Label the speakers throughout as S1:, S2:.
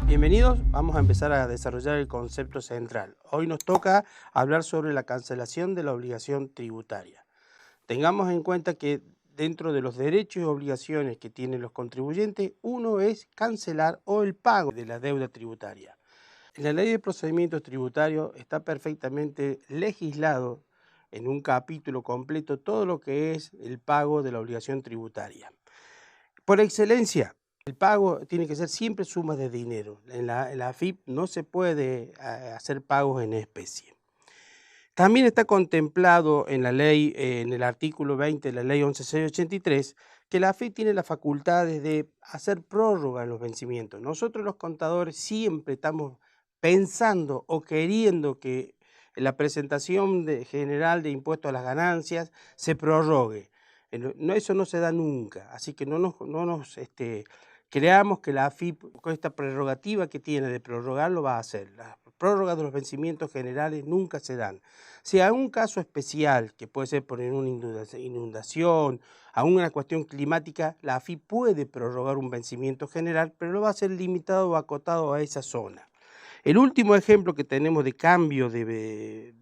S1: Bienvenidos, vamos a empezar a desarrollar el concepto central. Hoy nos toca hablar sobre la cancelación de la obligación tributaria. Tengamos en cuenta que dentro de los derechos y obligaciones que tienen los contribuyentes, uno es cancelar o el pago de la deuda tributaria. En la Ley de Procedimientos Tributarios está perfectamente legislado en un capítulo completo todo lo que es el pago de la obligación tributaria. Por excelencia, el pago tiene que ser siempre sumas de dinero. En la AFIP no se puede hacer pagos en especie. También está contemplado en la ley, en el artículo 20 de la ley 11.683, que la AFIP tiene las facultades de hacer prórroga en los vencimientos. Nosotros los contadores siempre estamos pensando o queriendo que la presentación general de impuestos a las ganancias se prorrogue. Eso no se da nunca, así que no nos creamos que la AFIP, con esta prerrogativa que tiene de prorrogar, lo va a hacer. Las prórrogas de los vencimientos generales nunca se dan. Si hay un caso especial, que puede ser por una inundación, aún una cuestión climática, la AFIP puede prorrogar un vencimiento general, pero lo va a hacer limitado o acotado a esa zona. El último ejemplo que tenemos de cambio de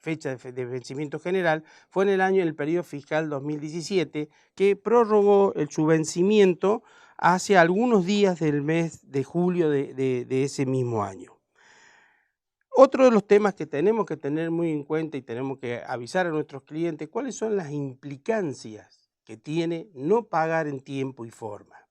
S1: fecha de vencimiento general fue en el periodo fiscal 2017, que prorrogó su vencimiento hace algunos días del mes de julio de ese mismo año. Otro de los temas que tenemos que tener muy en cuenta y tenemos que avisar a nuestros clientes, cuáles son las implicancias que tiene no pagar en tiempo y forma.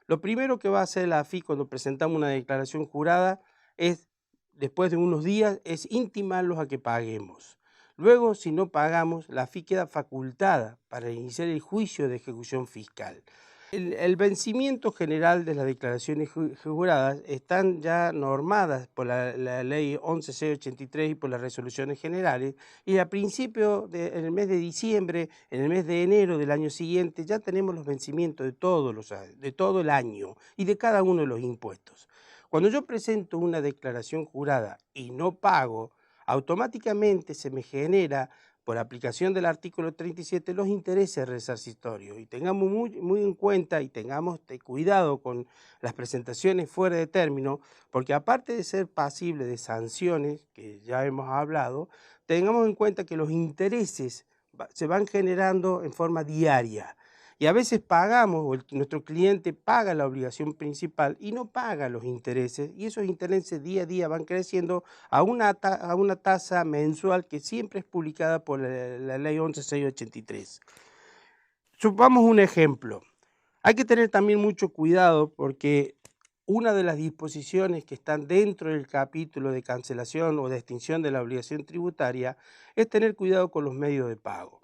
S1: Lo primero que va a hacer la AFIP cuando presentamos una declaración jurada es, después de unos días, es intimarlos a que paguemos. Luego, si no pagamos, la AFIP queda facultada para iniciar el juicio de ejecución fiscal. El vencimiento general de las declaraciones juradas están ya normadas por la ley 11.683 y por las resoluciones generales, y a principio en el mes de diciembre, en el mes de enero del año siguiente, ya tenemos los vencimientos de todo el año y de cada uno de los impuestos. Cuando yo presento una declaración jurada y no pago, automáticamente se me genera, por aplicación del artículo 37, los intereses resarcitorios. Y tengamos muy en cuenta y tengamos cuidado con las presentaciones fuera de término, porque aparte de ser pasible de sanciones, que ya hemos hablado, tengamos en cuenta que los intereses se van generando en forma diaria. Y a veces pagamos, o nuestro cliente paga la obligación principal y no paga los intereses, y esos intereses día a día van creciendo a una tasa mensual que siempre es publicada por la ley 11.683. Supongamos un ejemplo. Hay que tener también mucho cuidado porque una de las disposiciones que están dentro del capítulo de cancelación o de extinción de la obligación tributaria es tener cuidado con los medios de pago.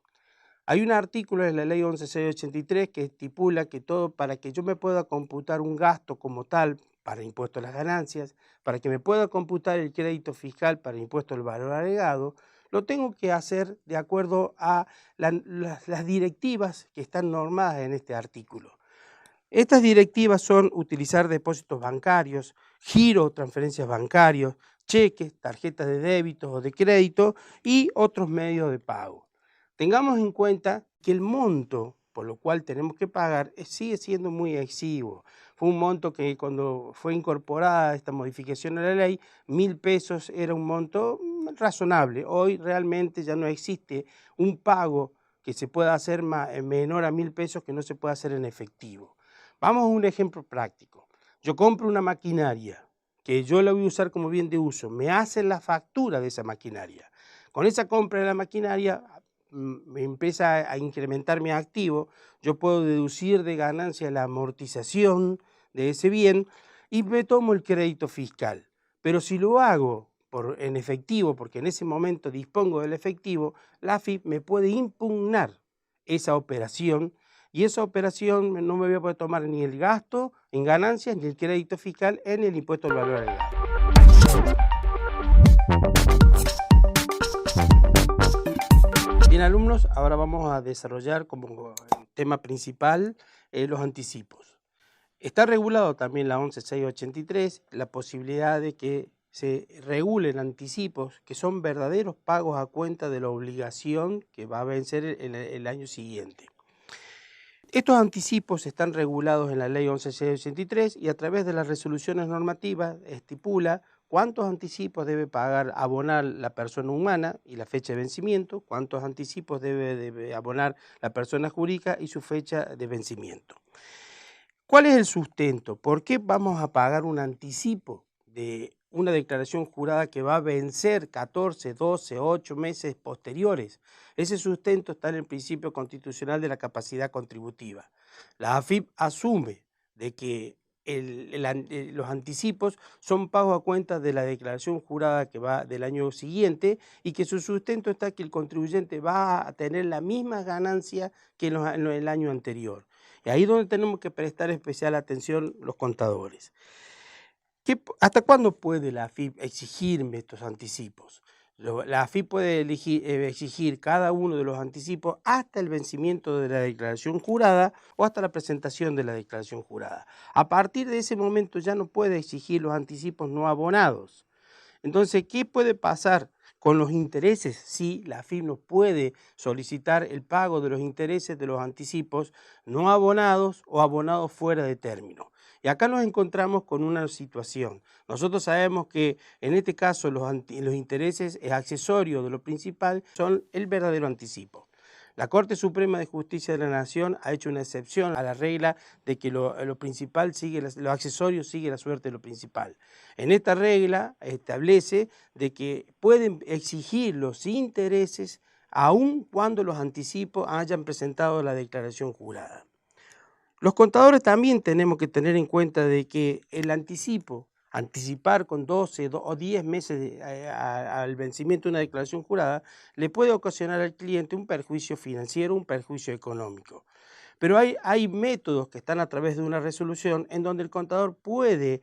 S1: Hay un artículo en la ley 11.683 que estipula que para que yo me pueda computar un gasto como tal para impuesto a las ganancias, para que me pueda computar el crédito fiscal para impuesto al valor agregado, lo tengo que hacer de acuerdo a las directivas que están normadas en este artículo. Estas directivas son utilizar depósitos bancarios, giro o transferencias bancarios, cheques, tarjetas de débito o de crédito y otros medios de pago. Tengamos en cuenta que el monto por lo cual tenemos que pagar sigue siendo muy exiguo. Fue un monto que cuando fue incorporada esta modificación a la ley, 1.000 pesos era un monto razonable. Hoy realmente ya no existe un pago que se pueda hacer menor a 1.000 pesos que no se pueda hacer en efectivo. Vamos a un ejemplo práctico. Yo compro una maquinaria que yo la voy a usar como bien de uso. Me hacen la factura de esa maquinaria. Con esa compra de la maquinaria me empieza a incrementar mi activo, yo puedo deducir de ganancia la amortización de ese bien y me tomo el crédito fiscal. Pero si lo hago en efectivo, porque en ese momento dispongo del efectivo, la AFIP me puede impugnar esa operación y esa operación no me voy a poder tomar ni el gasto en ganancias ni el crédito fiscal en el impuesto al valor agregado. Bien, alumnos, ahora vamos a desarrollar como tema principal los anticipos. Está regulado también la 11.683, la posibilidad de que se regulen anticipos que son verdaderos pagos a cuenta de la obligación que va a vencer el año siguiente. Estos anticipos están regulados en la Ley 11.683 y a través de las resoluciones normativas estipula cuántos anticipos debe abonar la persona humana y la fecha de vencimiento, cuántos anticipos debe abonar la persona jurídica y su fecha de vencimiento. ¿Cuál es el sustento? ¿Por qué vamos a pagar un anticipo de una declaración jurada que va a vencer 14, 12, 8 meses posteriores? Ese sustento está en el principio constitucional de la capacidad contributiva. La AFIP asume de que los anticipos son pagos a cuenta de la declaración jurada que va del año siguiente y que su sustento está que el contribuyente va a tener la misma ganancia que en el año anterior. Y ahí es donde tenemos que prestar especial atención los contadores. ¿Hasta cuándo puede la AFIP exigirme estos anticipos? La AFIP puede exigir cada uno de los anticipos hasta el vencimiento de la declaración jurada o hasta la presentación de la declaración jurada. A partir de ese momento ya no puede exigir los anticipos no abonados. Entonces, ¿qué puede pasar con los intereses? Sí, la AFIP no puede solicitar el pago de los intereses de los anticipos no abonados o abonados fuera de término. Y acá nos encontramos con una situación. Nosotros sabemos que en este caso los intereses accesorios de lo principal son el verdadero anticipo. La Corte Suprema de Justicia de la Nación ha hecho una excepción a la regla de que lo principal sigue, lo accesorio sigue la suerte de lo principal. En esta regla establece de que pueden exigir los intereses aun cuando los anticipos hayan presentado la declaración jurada. Los contadores también tenemos que tener en cuenta de que el anticipar con 12 o 10 meses al vencimiento de una declaración jurada, le puede ocasionar al cliente un perjuicio financiero, un perjuicio económico. Pero hay métodos que están a través de una resolución en donde el contador puede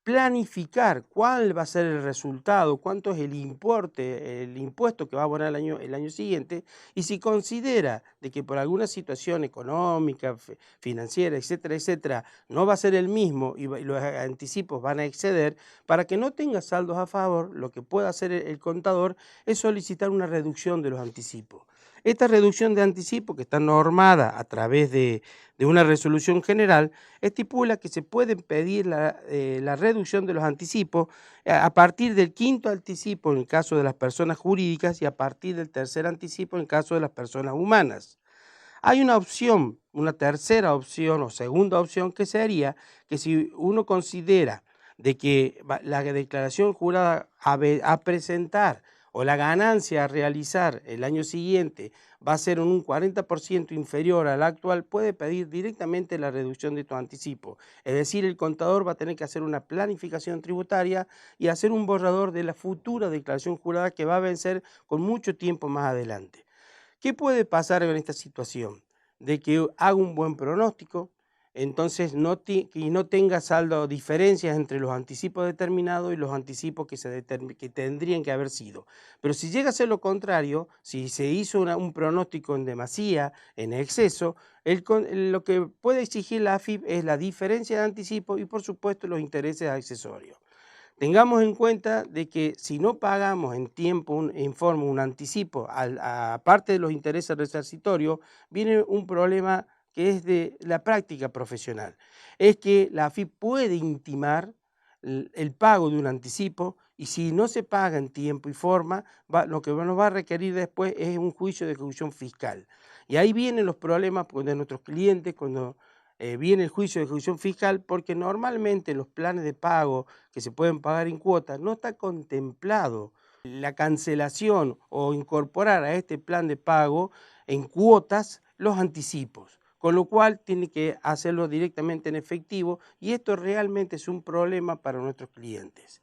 S1: planificar cuál va a ser el resultado, cuánto es el impuesto que va a abonar el año siguiente, y si considera de que por alguna situación económica, financiera, etcétera, no va a ser el mismo y los anticipos van a exceder, para que no tenga saldos a favor, lo que puede hacer el contador es solicitar una reducción de los anticipos. Esta reducción de anticipo, que está normada a través de una resolución general, estipula que se puede pedir la reducción de los anticipos a partir del quinto anticipo en el caso de las personas jurídicas y a partir del tercer anticipo en el caso de las personas humanas. Hay una opción, una tercera opción o segunda opción, que sería que si uno considera de que la declaración jurada a presentar o la ganancia a realizar el año siguiente va a ser un 40% inferior a la actual, puede pedir directamente la reducción de estos anticipos. Es decir, el contador va a tener que hacer una planificación tributaria y hacer un borrador de la futura declaración jurada que va a vencer con mucho tiempo más adelante. ¿Qué puede pasar en esta situación? De que haga un buen pronóstico, entonces no tenga saldo, diferencias entre los anticipos determinados y los anticipos que tendrían que haber sido. Pero si llega a ser lo contrario, si se hizo un pronóstico en demasía, en exceso, lo que puede exigir la AFIP es la diferencia de anticipo y por supuesto los intereses accesorios. Tengamos en cuenta de que si no pagamos en tiempo, en forma, un anticipo, aparte de los intereses resarcitorios, viene un problema que es de la práctica profesional. Es que la AFIP puede intimar el pago de un anticipo y si no se paga en tiempo y forma, lo que nos va a requerir después es un juicio de ejecución fiscal. Y ahí vienen los problemas de nuestros clientes cuando viene el juicio de ejecución fiscal, porque normalmente los planes de pago que se pueden pagar en cuotas no está contemplado la cancelación o incorporar a este plan de pago en cuotas los anticipos, con lo cual tiene que hacerlo directamente en efectivo y esto realmente es un problema para nuestros clientes.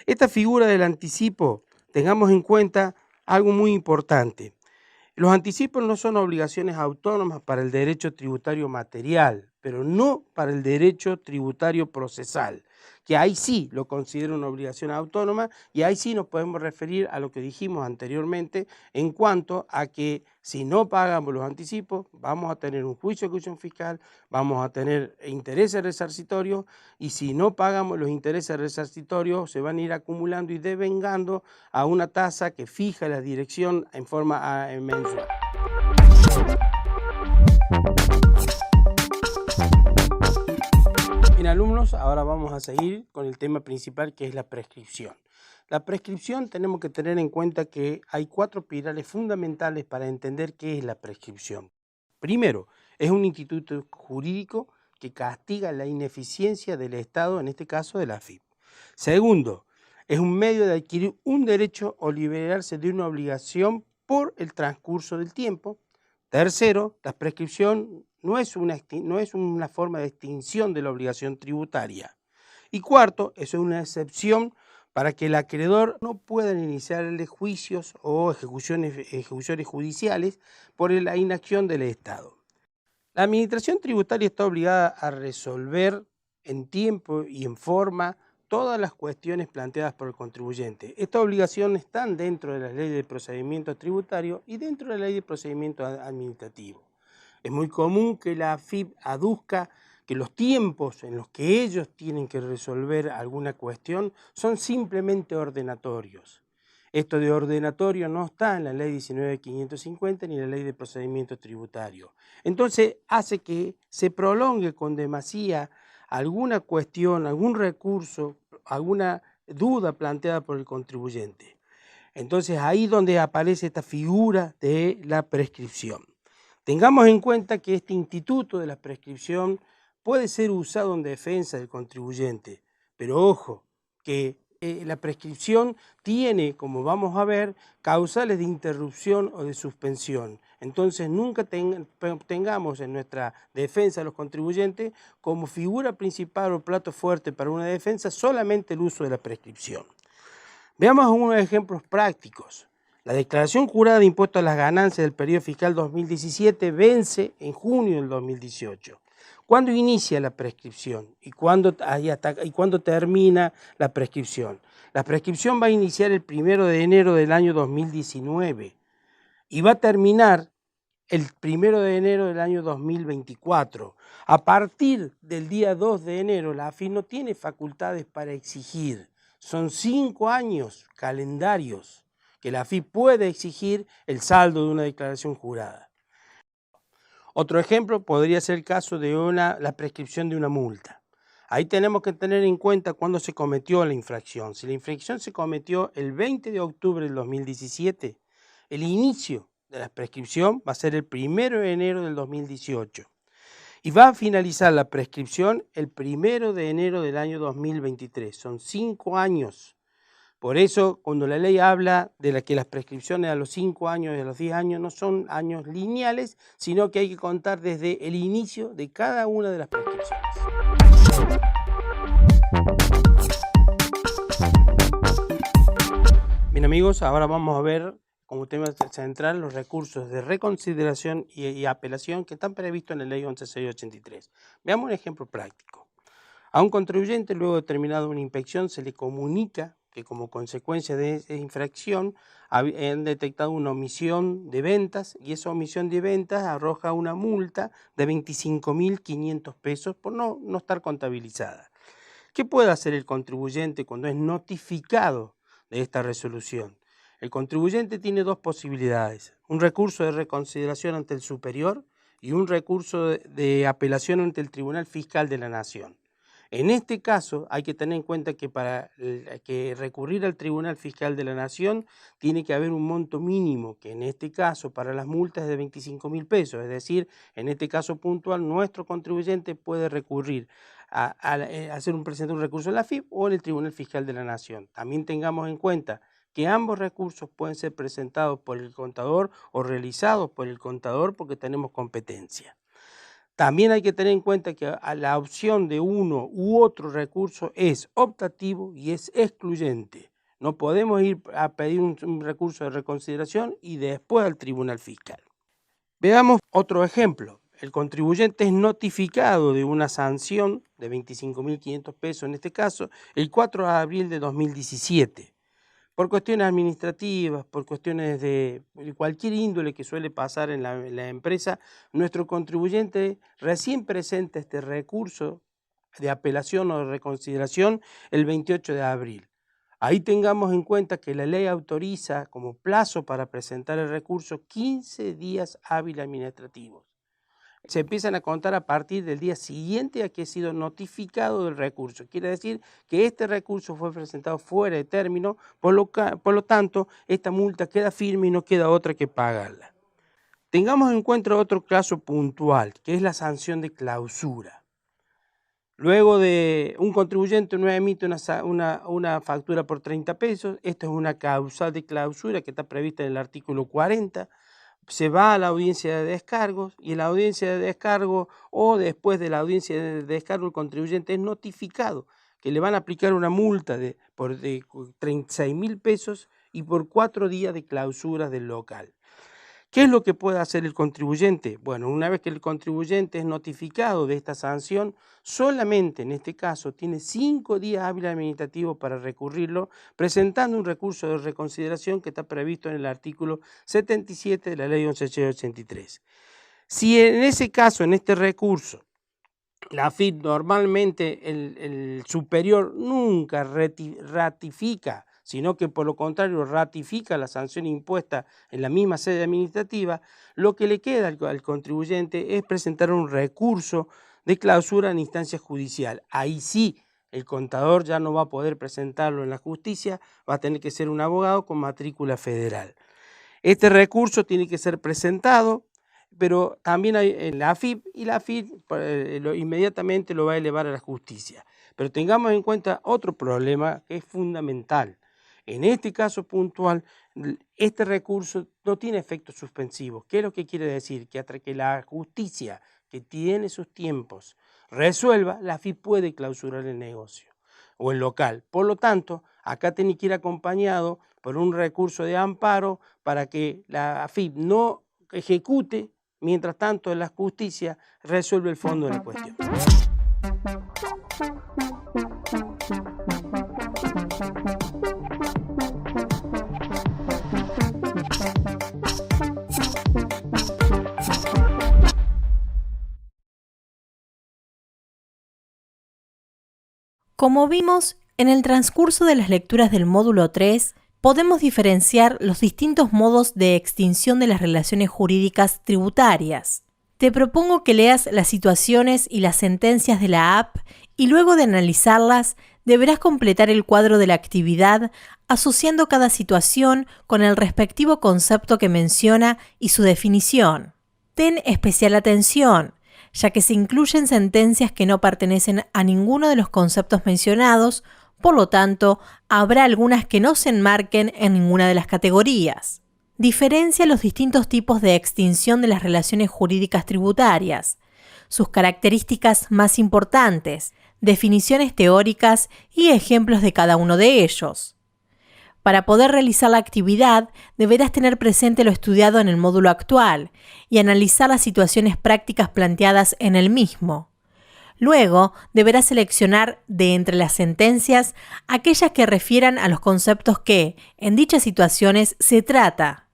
S1: Esta figura del anticipo, tengamos en cuenta algo muy importante. Los anticipos no son obligaciones autónomas para el derecho tributario material, pero no para el derecho tributario procesal. que ahí sí lo considero una obligación autónoma y ahí sí nos podemos referir a lo que dijimos anteriormente en cuanto a que si no pagamos los anticipos vamos a tener un juicio de ejecución fiscal, vamos a tener intereses resarcitorios y si no pagamos los intereses resarcitorios se van a ir acumulando y devengando a una tasa que fija la dirección en forma mensual. Bien, alumnos, ahora vamos a seguir con el tema principal, que es la prescripción. La prescripción tenemos que tener en cuenta que hay 4 pilares fundamentales para entender qué es la prescripción. Primero, es un instituto jurídico que castiga la ineficiencia del Estado, en este caso de la AFIP. Segundo, es un medio de adquirir un derecho o liberarse de una obligación por el transcurso del tiempo. Tercero, la prescripción no es una forma de extinción de la obligación tributaria. Y cuarto, eso es una excepción para que el acreedor no pueda iniciarle juicios o ejecuciones judiciales por la inacción del Estado. La administración tributaria está obligada a resolver en tiempo y en forma todas las cuestiones planteadas por el contribuyente. Estas obligaciones están dentro de la ley de procedimiento tributario y dentro de la ley de procedimiento administrativo. Es muy común que la AFIP aduzca que los tiempos en los que ellos tienen que resolver alguna cuestión son simplemente ordenatorios. Esto de ordenatorio no está en la ley 19.550 ni en la ley de procedimiento tributario. Entonces hace que se prolongue con demasía alguna cuestión, algún recurso, alguna duda planteada por el contribuyente. Entonces ahí es donde aparece esta figura de la prescripción. Tengamos en cuenta que este instituto de la prescripción puede ser usado en defensa del contribuyente, pero ojo, que la prescripción tiene, como vamos a ver, causales de interrupción o de suspensión. Entonces nunca tengamos en nuestra defensa de los contribuyentes como figura principal o plato fuerte para una defensa solamente el uso de la prescripción. Veamos algunos ejemplos prácticos. La declaración jurada de impuestos a las ganancias del periodo fiscal 2017 vence en junio del 2018. ¿Cuándo inicia la prescripción y cuándo termina la prescripción? La prescripción va a iniciar el 1 de enero del año 2019 y va a terminar el 1 de enero del año 2024. A partir del día 2 de enero, la AFIP no tiene facultades para exigir. Son 5 años calendarios que la AFIP puede exigir el saldo de una declaración jurada. Otro ejemplo podría ser el caso de la prescripción de una multa. Ahí tenemos que tener en cuenta cuándo se cometió la infracción. Si la infracción se cometió el 20 de octubre del 2017, el inicio de la prescripción va a ser el 1 de enero del 2018 y va a finalizar la prescripción el 1 de enero del año 2023. Son 5 años. Por eso, cuando la ley habla de que las prescripciones a los 5 años y a los 10 años no son años lineales, sino que hay que contar desde el inicio de cada una de las prescripciones. Bien amigos, ahora vamos a ver como tema central los recursos de reconsideración y apelación que están previstos en la ley 11.683. Veamos un ejemplo práctico. A un contribuyente, luego de terminada una inspección, se le comunica que como consecuencia de esa infracción han detectado una omisión de ventas y esa omisión de ventas arroja una multa de 25.500 pesos por no estar contabilizada. ¿Qué puede hacer el contribuyente cuando es notificado de esta resolución? El contribuyente tiene 2 posibilidades, un recurso de reconsideración ante el superior y un recurso de apelación ante el Tribunal Fiscal de la Nación. En este caso hay que tener en cuenta que para recurrir al Tribunal Fiscal de la Nación tiene que haber un monto mínimo, que en este caso para las multas es de 25.000 pesos, es decir, en este caso puntual nuestro contribuyente puede recurrir a presentar un recurso en la AFIP o en el Tribunal Fiscal de la Nación. También tengamos en cuenta que ambos recursos pueden ser presentados por el contador o realizados por el contador porque tenemos competencia. También hay que tener en cuenta que la opción de uno u otro recurso es optativo y es excluyente. No podemos ir a pedir un recurso de reconsideración y después al Tribunal Fiscal. Veamos otro ejemplo. el contribuyente es notificado de una sanción de 25.500 pesos, en este caso, el 4 de abril de 2017. Por cuestiones administrativas, por cuestiones de cualquier índole que suele pasar en la empresa, nuestro contribuyente recién presenta este recurso de apelación o de reconsideración el 28 de abril. Ahí tengamos en cuenta que la ley autoriza como plazo para presentar el recurso 15 días hábiles administrativos. Se empiezan a contar a partir del día siguiente a que ha sido notificado del recurso. Quiere decir que este recurso fue presentado fuera de término, por lo tanto, esta multa queda firme y no queda otra que pagarla. Tengamos en cuenta otro caso puntual, que es la sanción de clausura. Luego de un contribuyente no emite una factura por 30 pesos, esto es una causal de clausura que está prevista en el artículo 40, se va a la audiencia de descargos y en la audiencia de descargo o después de la audiencia de descargo el contribuyente es notificado que le van a aplicar una multa de 36.000 pesos y por 4 días de clausura del local. ¿Qué es lo que puede hacer el contribuyente? Bueno, una vez que el contribuyente es notificado de esta sanción, solamente en este caso tiene 5 días hábiles administrativos para recurrirlo, presentando un recurso de reconsideración que está previsto en el artículo 77 de la ley 1183. Si en ese caso, en este recurso, la AFIP normalmente el superior nunca ratifica, sino que por lo contrario ratifica la sanción impuesta en la misma sede administrativa, lo que le queda al contribuyente es presentar un recurso de clausura en instancia judicial. Ahí sí, el contador ya no va a poder presentarlo en la justicia, va a tener que ser un abogado con matrícula federal. Este recurso tiene que ser presentado, pero también hay en la AFIP, y la AFIP inmediatamente lo va a elevar a la justicia. Pero tengamos en cuenta otro problema que es fundamental. En este caso puntual, este recurso no tiene efectos suspensivos. ¿Qué es lo que quiere decir? Que hasta que la justicia, que tiene sus tiempos, resuelva, la AFIP puede clausurar el negocio o el local. Por lo tanto, acá tiene que ir acompañado por un recurso de amparo para que la AFIP no ejecute, mientras tanto la justicia resuelve el fondo de la cuestión.
S2: Como vimos, en el transcurso de las lecturas del módulo 3, podemos diferenciar los distintos modos de extinción de las relaciones jurídicas tributarias. Te propongo que leas las situaciones y las sentencias de la AP y luego de analizarlas, deberás completar el cuadro de la actividad asociando cada situación con el respectivo concepto que menciona y su definición. Ten especial atención, ya que se incluyen sentencias que no pertenecen a ninguno de los conceptos mencionados, por lo tanto, habrá algunas que no se enmarquen en ninguna de las categorías. Diferencia los distintos tipos de extinción de las relaciones jurídicas tributarias, sus características más importantes, definiciones teóricas y ejemplos de cada uno de ellos. Para poder realizar la actividad, deberás tener presente lo estudiado en el módulo actual y analizar las situaciones prácticas planteadas en el mismo. Luego, deberás seleccionar de entre las sentencias aquellas que refieran a los conceptos que, en dichas situaciones, se trata.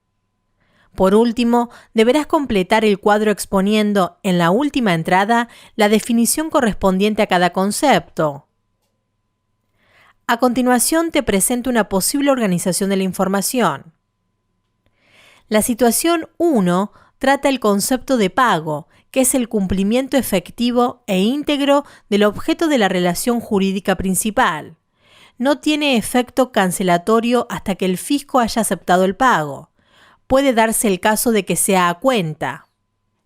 S2: Por último, deberás completar el cuadro exponiendo, en la última entrada, la definición correspondiente a cada concepto. A continuación te presento una posible organización de la información. La situación 1 trata el concepto de pago, que es el cumplimiento efectivo e íntegro del objeto de la relación jurídica principal. No tiene efecto cancelatorio hasta que el fisco haya aceptado el pago. Puede darse el caso de que sea a cuenta.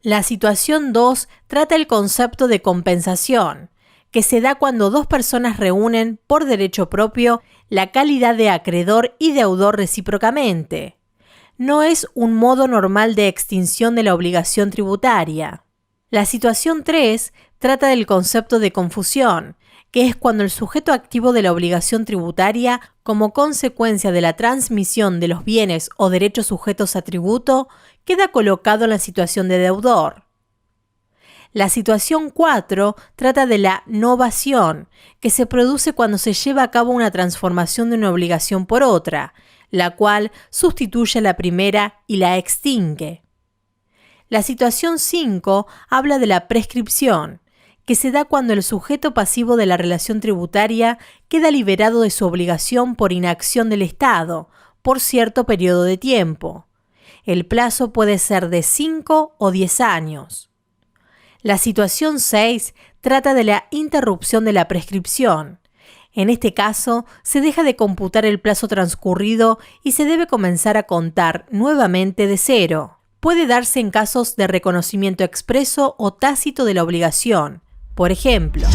S2: La situación 2 trata el concepto de compensación, que se da cuando dos personas reúnen, por derecho propio, la calidad de acreedor y deudor recíprocamente. No es un modo normal de extinción de la obligación tributaria. La situación 3 trata del concepto de confusión, que es cuando el sujeto activo de la obligación tributaria, como consecuencia de la transmisión de los bienes o derechos sujetos a tributo, queda colocado en la situación de deudor. La situación 4 trata de la novación, que se produce cuando se lleva a cabo una transformación de una obligación por otra, la cual sustituye a la primera y la extingue. La situación 5 habla de la prescripción, que se da cuando el sujeto pasivo de la relación tributaria queda liberado de su obligación por inacción del Estado, por cierto periodo de tiempo. El plazo puede ser de 5 o 10 años. La situación 6 trata de la interrupción de la prescripción. En este caso, se deja de computar el plazo transcurrido y se debe comenzar a contar nuevamente de cero. Puede darse en casos de reconocimiento expreso o tácito de la obligación. Por ejemplo,